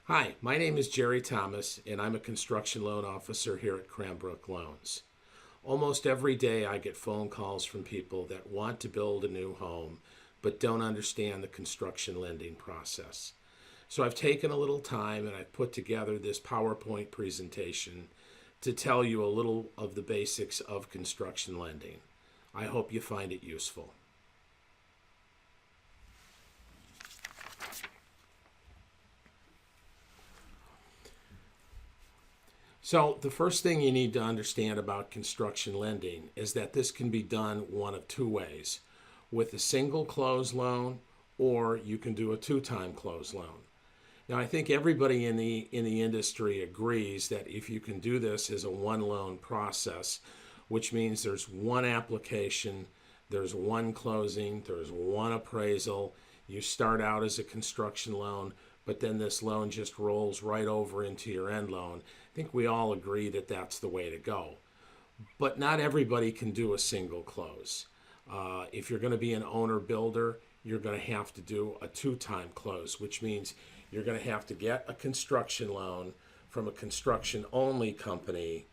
Hi, my name is Jerry Thomas, and I'm a construction loan officer here at Cranbrook Loans. Almost every day, I get phone calls from people that want to build a new home but don't understand the construction lending process. So I've taken a little time and I've put together this PowerPoint presentation to tell you a little of the basics of construction lending. I hope you find it useful. So the first thing you need to understand about construction lending is that this can be done one of two ways, with a single close loan, or you can do a two-time close loan. Now, I think everybody in the industry agrees that if you can do this as a one loan process, which means there's one application, there's one closing, there's one appraisal, you start out as a construction loan, but then this loan just rolls right over into your end loan. I think we all agree that that's the way to go. But not everybody can do a single close. If you're going to be an owner builder, you're going to have to do a two-time close, which means you're going to have to get a construction loan from a construction-only company,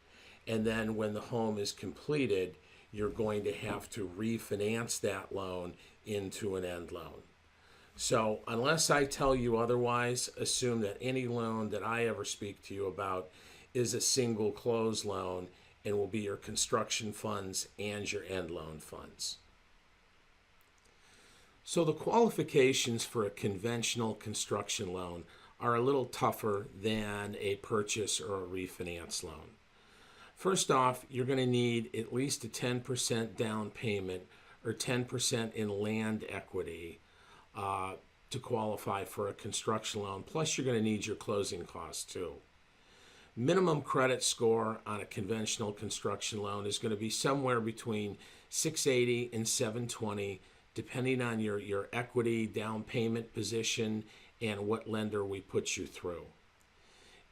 and then when the home is completed, you're going to have to refinance that loan into an end loan. So unless I tell you otherwise, assume that any loan that I ever speak to you about is a single close loan and will be your construction funds and your end loan funds. So the qualifications for a conventional construction loan are a little tougher than a purchase or a refinance loan. First off, you're going to need at least a 10% down payment or 10% in land equity to qualify for a construction loan. Plus, you're going to need your closing costs too. Minimum credit score on a conventional construction loan is going to be somewhere between 680 and 720, depending on your equity, down payment position, and what lender we put you through.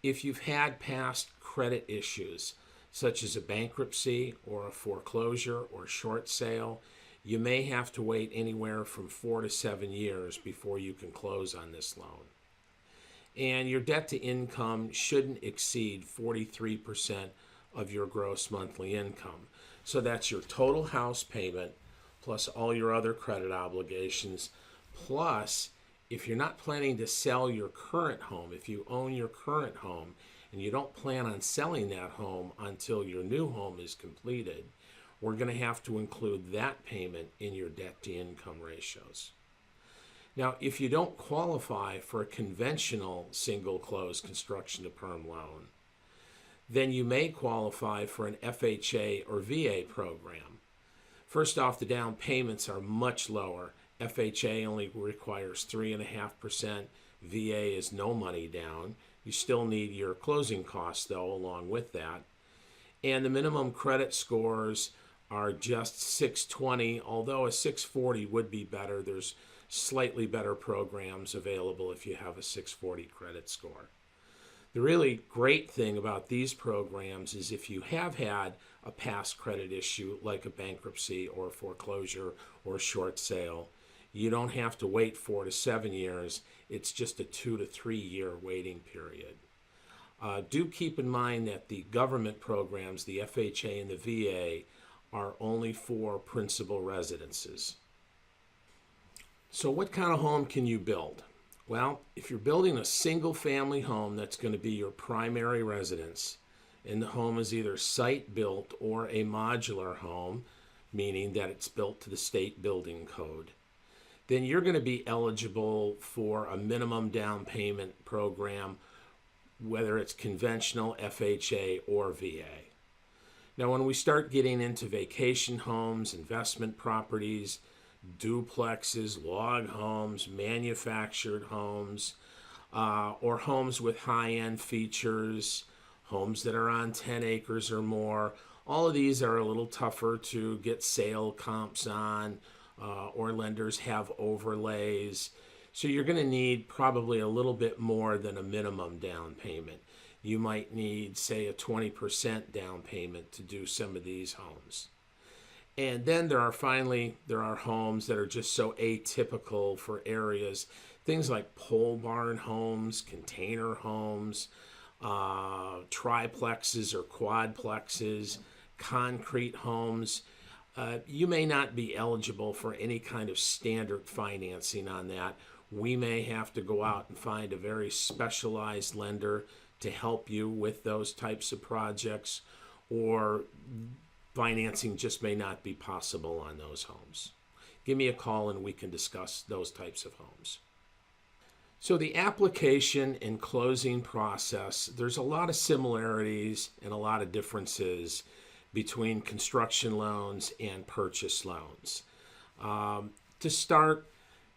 If you've had past credit issues, such as a bankruptcy or a foreclosure or short sale, you may have to wait anywhere from 4 to 7 years before you can close on this loan. And your debt to income shouldn't exceed 43% of your gross monthly income. So that's your total house payment plus all your other credit obligations. Plus, if you're not planning to sell your current home, if you own your current home and you don't plan on selling that home until your new home is completed, we're going to have to include that payment in your debt to income ratios. Now, if you don't qualify for a conventional single close construction to perm loan, then you may qualify for an FHA or VA program. First off, the down payments are much lower. FHA only requires 3.5%. VA is no money down. You still need your closing costs, though, along with that. And the minimum credit scores are just 620, although a 640 would be better. There's slightly better programs available if you have a 640 credit score. The really great thing about these programs is if you have had a past credit issue like a bankruptcy or foreclosure or short sale, you don't have to wait 4 to 7 years. It's just a 2 to 3 year waiting period. Do keep in mind that the government programs, the FHA and the VA, are only for principal residences. So what kind of home can you build? Well, if you're building a single family home that's going to be your primary residence, and the home is either site built or a modular home, meaning that it's built to the state building code, then you're going to be eligible for a minimum down payment program, whether it's conventional, FHA, or VA. Now, when we start getting into vacation homes, investment properties, duplexes, log homes, manufactured homes, or homes with high-end features, homes that are on 10 acres or more, all of these are a little tougher to get sale comps on, or lenders have overlays. So you're going to need probably a little bit more than a minimum down payment. You might need, say, a 20% down payment to do some of these homes. And then there are homes that are just so atypical for areas. Things like pole barn homes, container homes, triplexes or quadplexes, concrete homes. You may not be eligible for any kind of standard financing on that. We may have to go out and find a very specialized lender to help you with those types of projects, or financing just may not be possible on those homes. Give me a call and we can discuss those types of homes. So the application and closing process, there's a lot of similarities and a lot of differences between construction loans and purchase loans. To start,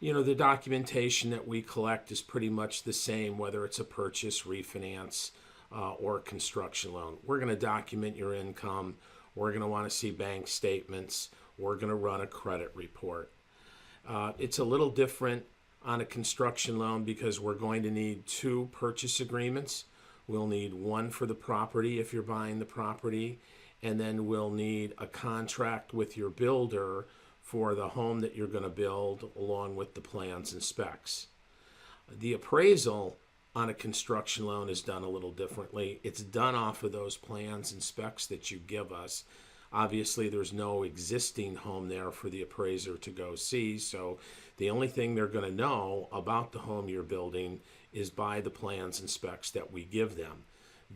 the documentation that we collect is pretty much the same, whether it's a purchase, refinance, or a construction loan. We're going to document your income. We're going to want to see bank statements. We're going to run a credit report. It's a little different on a construction loan because we're going to need 2 purchase agreements. We'll need one for the property if you're buying the property, and then we'll need a contract with your builder for the home that you're going to build, along with the plans and specs. The appraisal on a construction loan is done a little differently. It's done off of those plans and specs that you give us. Obviously, there's no existing home there for the appraiser to go see, so the only thing they're going to know about the home you're building is by the plans and specs that we give them.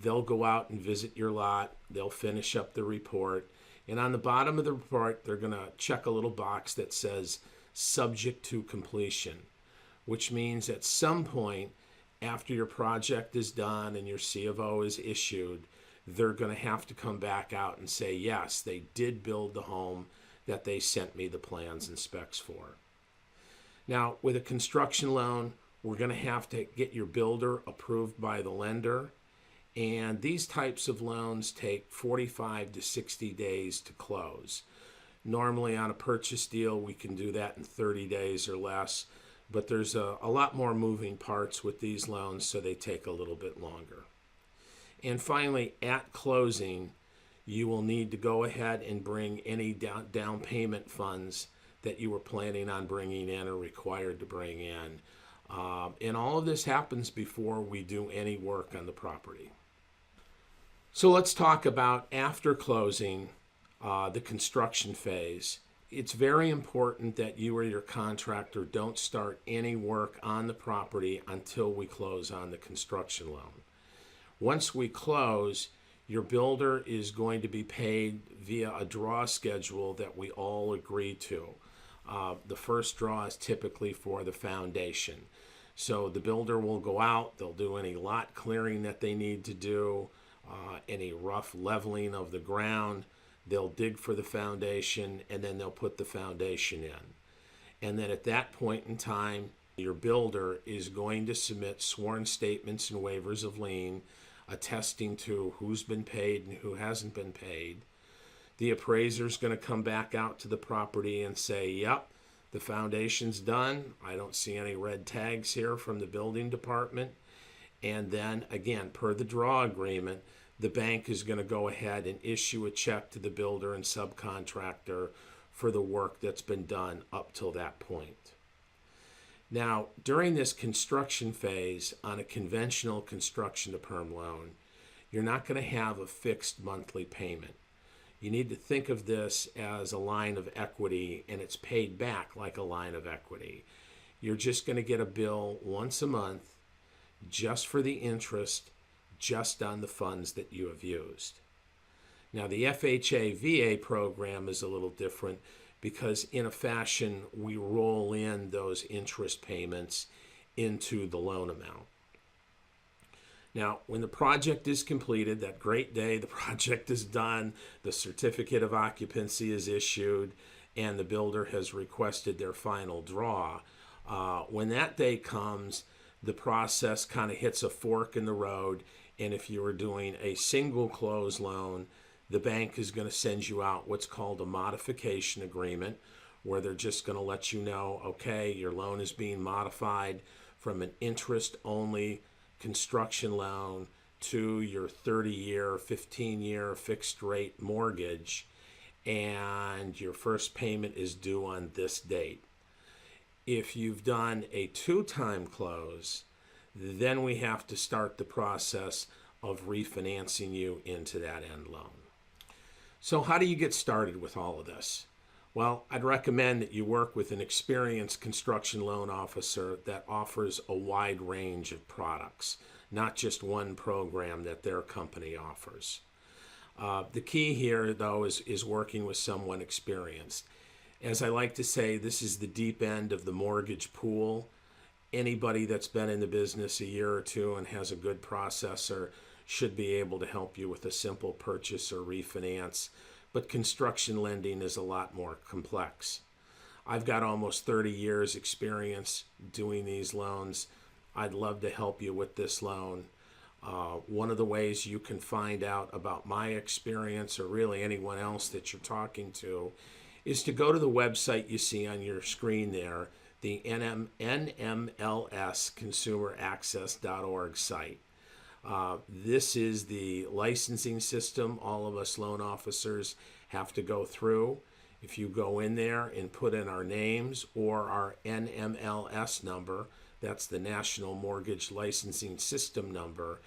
They'll go out and visit your lot. They'll finish up the report. And on the bottom of the report, they're going to check a little box that says subject to completion, which means at some point after your project is done and your C of O is issued, they're going to have to come back out and say, yes, they did build the home that they sent me the plans and specs for. Now, with a construction loan, we're going to have to get your builder approved by the lender. And these types of loans take 45 to 60 days to close. Normally on a purchase deal, we can do that in 30 days or less, but there's a lot more moving parts with these loans, so they take a little bit longer. And finally, at closing, you will need to go ahead and bring any down payment funds that you were planning on bringing in or required to bring in. And all of this happens before we do any work on the property. So let's talk about after closing, the construction phase. It's very important that you or your contractor don't start any work on the property until we close on the construction loan. Once we close, your builder is going to be paid via a draw schedule that we all agree to. The first draw is typically for the foundation. So the builder will go out, they'll do any lot clearing that they need to do, any rough leveling of the ground, they'll dig for the foundation, and then they'll put the foundation in. And then at that point in time, your builder is going to submit sworn statements and waivers of lien attesting to who's been paid and who hasn't been paid. The appraiser's going to come back out to the property and say, yep, the foundation's done. I don't see any red tags here from the building department. And then, again, per the draw agreement, the bank is going to go ahead and issue a check to the builder and subcontractor for the work that's been done up till that point. Now, during this construction phase on a conventional construction to perm loan, you're not going to have a fixed monthly payment. You need to think of this as a line of equity, and it's paid back like a line of equity. You're just going to get a bill once a month just for the interest, just on the funds that you have used. Now, the FHA VA program is a little different because in a fashion, we roll in those interest payments into the loan amount. Now, when the project is completed, that great day, the project is done, the certificate of occupancy is issued, and the builder has requested their final draw. When that day comes, the process kind of hits a fork in the road, and if you were doing a single close loan, the bank is going to send you out what's called a modification agreement, where they're just going to let you know, okay, your loan is being modified from an interest-only construction loan to your 30-year, 15-year fixed-rate mortgage. and your first payment is due on this date. If you've done a two-time close, then we have to start the process of refinancing you into that end loan. So how do you get started with all of this? Well, I'd recommend that you work with an experienced construction loan officer that offers a wide range of products, not just one program that their company offers. The key here, though, is working with someone experienced. As I like to say, this is the deep end of the mortgage pool. Anybody that's been in the business a year or two and has a good processor should be able to help you with a simple purchase or refinance. But construction lending is a lot more complex. I've got almost 30 years experience doing these loans. I'd love to help you with this loan. One of the ways you can find out about my experience, or really anyone else that you're talking to, is to go to the website you see on your screen there, the nmlsconsumeraccess.org site. This is the licensing system all of us loan officers have to go through. If you go in there and put in our names or our NMLS number, that's the National Mortgage Licensing System number.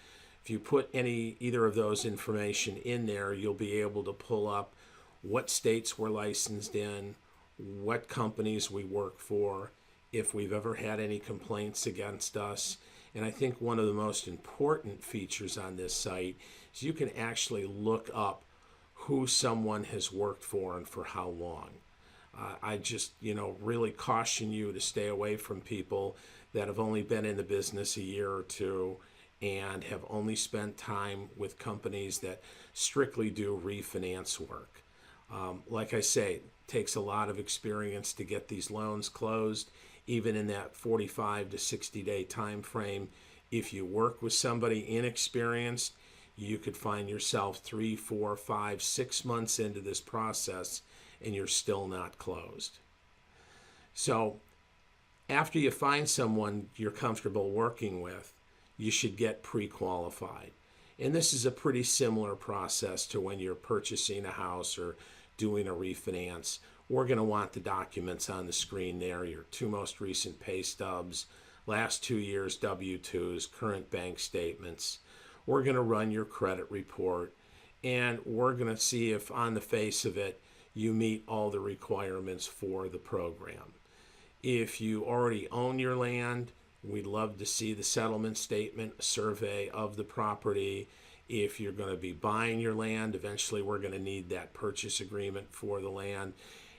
If you put either of those information in there, you'll be able to pull up what states we're licensed in, what companies we work for, if we've ever had any complaints against us. And I think one of the most important features on this site is you can actually look up who someone has worked for and for how long. I just, really caution you to stay away from people that have only been in the business a year or two and have only spent time with companies that strictly do refinance work. Like I say, it takes a lot of experience to get these loans closed, even in that 45 to 60-day time frame. If you work with somebody inexperienced, you could find yourself 3, 4, 5, 6 months into this process and you're still not closed. So after you find someone you're comfortable working with, you should get pre-qualified. And this is a pretty similar process to when you're purchasing a house or doing a refinance. We're going to want the documents on the screen there, your 2 most recent pay stubs, last 2 years W-2s, current bank statements. We're going to run your credit report, and we're going to see if on the face of it you meet all the requirements for the program. If you already own your land, we'd love to see the settlement statement, a survey of the property. If you're going to be buying your land, eventually we're going to need that purchase agreement for the land.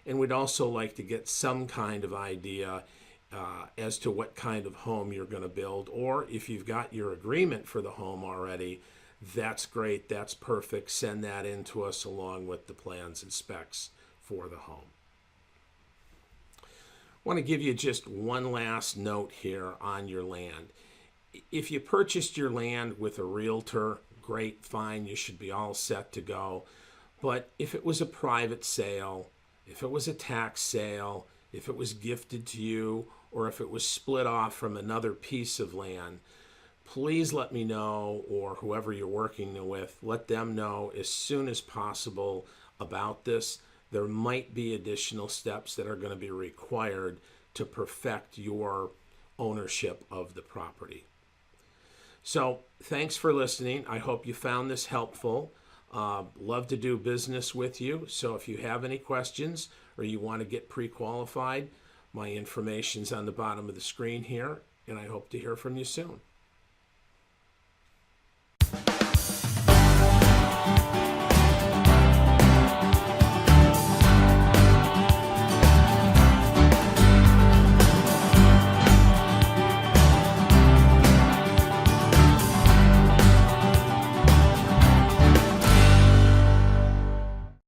And we'd also like to get some kind of idea as to what kind of home you're going to build. Or if you've got your agreement for the home already, that's great, that's perfect. Send that in to us along with the plans and specs for the home. I want to give you just one last note here on your land. If you purchased your land with a realtor, great, fine, you should be all set to go. But if it was a private sale, if it was a tax sale, if it was gifted to you, or if it was split off from another piece of land, please let me know, or whoever you're working with, let them know as soon as possible about this. There might be additional steps that are going to be required to perfect your ownership of the property. So thanks for listening. I hope you found this helpful. Love to do business with you. So if you have any questions or you want to get pre-qualified, my information's on the bottom of the screen here, and I hope to hear from you soon.